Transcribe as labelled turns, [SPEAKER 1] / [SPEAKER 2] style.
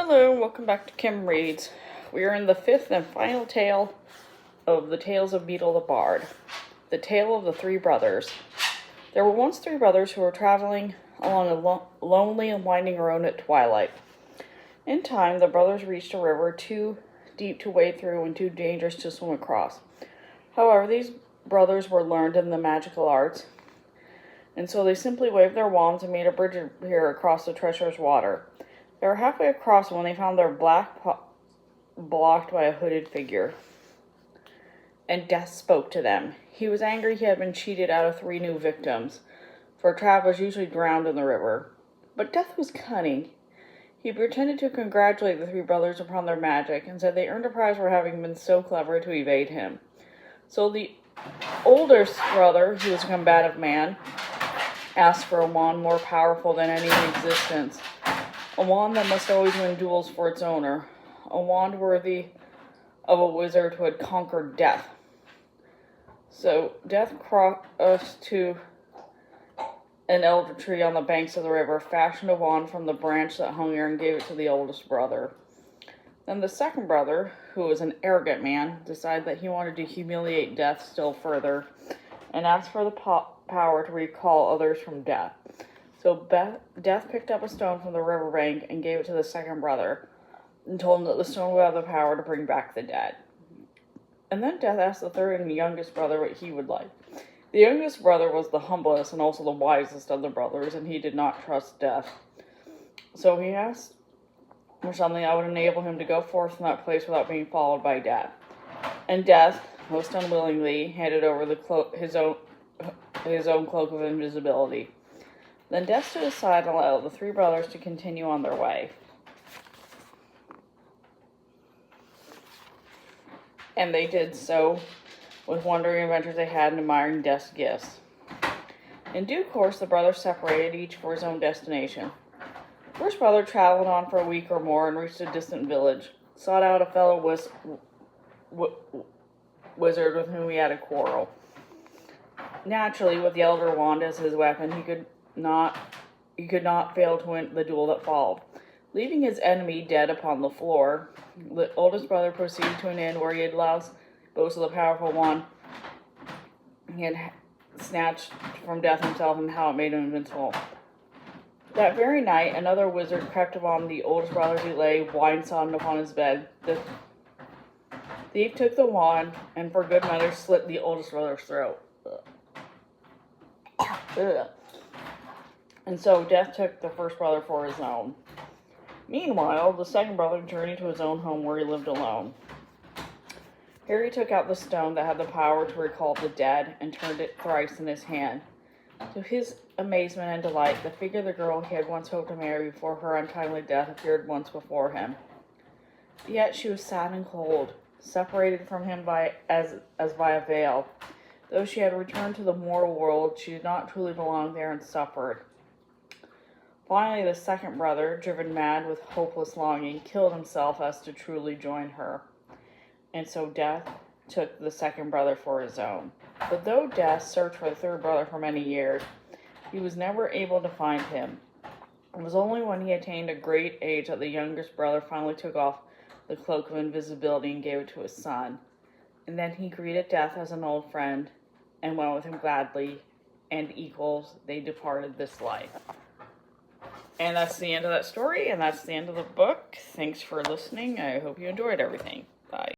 [SPEAKER 1] Hello, welcome back to Kim Reads. We are in the fifth and final tale of the Tales of Beedle the Bard, the tale of the three brothers. There were once three brothers who were traveling along a lonely and winding road at twilight. In time, the brothers reached a river too deep to wade through and too dangerous to swim across. However, these brothers were learned in the magical arts, and so they simply waved their wands and made a bridge appear across the treacherous water. They were halfway across when they found their blocked by a hooded figure. And Death spoke to them. He was angry he had been cheated out of 3 new victims, for travelers usually drowned in the river. But Death was cunning. He pretended to congratulate the 3 brothers upon their magic, and said they earned a prize for having been so clever to evade him. So the oldest brother, who was a combative man, asked for a wand more powerful than any in existence. A wand that must always win duels for its owner. A wand worthy of a wizard who had conquered death. So Death crossed to an elder tree on the banks of the river, fashioned a wand from the branch that hung there, and gave it to the oldest brother. Then the second brother, who was an arrogant man, decided that he wanted to humiliate Death still further, and asked for the power to recall others from death. So Death picked up a stone from the riverbank and gave it to the second brother, and told him that the stone would have the power to bring back the dead. And then Death asked the third and youngest brother what he would like. The youngest brother was the humblest and also the wisest of the brothers, and he did not trust Death. So he asked for something that would enable him to go forth from that place without being followed by Death. And Death, most unwillingly, handed over his own cloak of invisibility. Then Death stood aside and allowed the 3 brothers to continue on their way. And they did so with wondering adventures they had and admiring Death's gifts. In due course, the brothers separated, each for his own destination. The first brother traveled on for a week or more and reached a distant village, sought out a fellow wizard with whom he had a quarrel. Naturally, with the elder wand as his weapon, he could not fail to win the duel that followed. Leaving his enemy dead upon the floor, the oldest brother proceeded to an inn where he had lost boast of the powerful wand he had snatched from Death himself, and how it made him invincible. That very night, another wizard crept upon the oldest brother as he lay wine-sodden upon his bed. The thief took the wand and for good measure slit the oldest brother's throat. And so Death took the first brother for his own. Meanwhile, the second brother journeyed to his own home where he lived alone. Here he took out the stone that had the power to recall the dead and turned it thrice in his hand. To his amazement and delight, the figure of the girl he had once hoped to marry before her untimely death appeared once before him. Yet she was sad and cold, separated from him as by a veil. Though she had returned to the mortal world, she did not truly belong there and suffered. Finally, the second brother, driven mad with hopeless longing, killed himself as to truly join her. And so Death took the second brother for his own. But though Death searched for the third brother for many years, he was never able to find him. It was only when he attained a great age that the youngest brother finally took off the cloak of invisibility and gave it to his son. And then he greeted Death as an old friend and went with him gladly, and equals, they departed this life. And that's the end of that story, and that's the end of the book. Thanks for listening. I hope you enjoyed everything. Bye.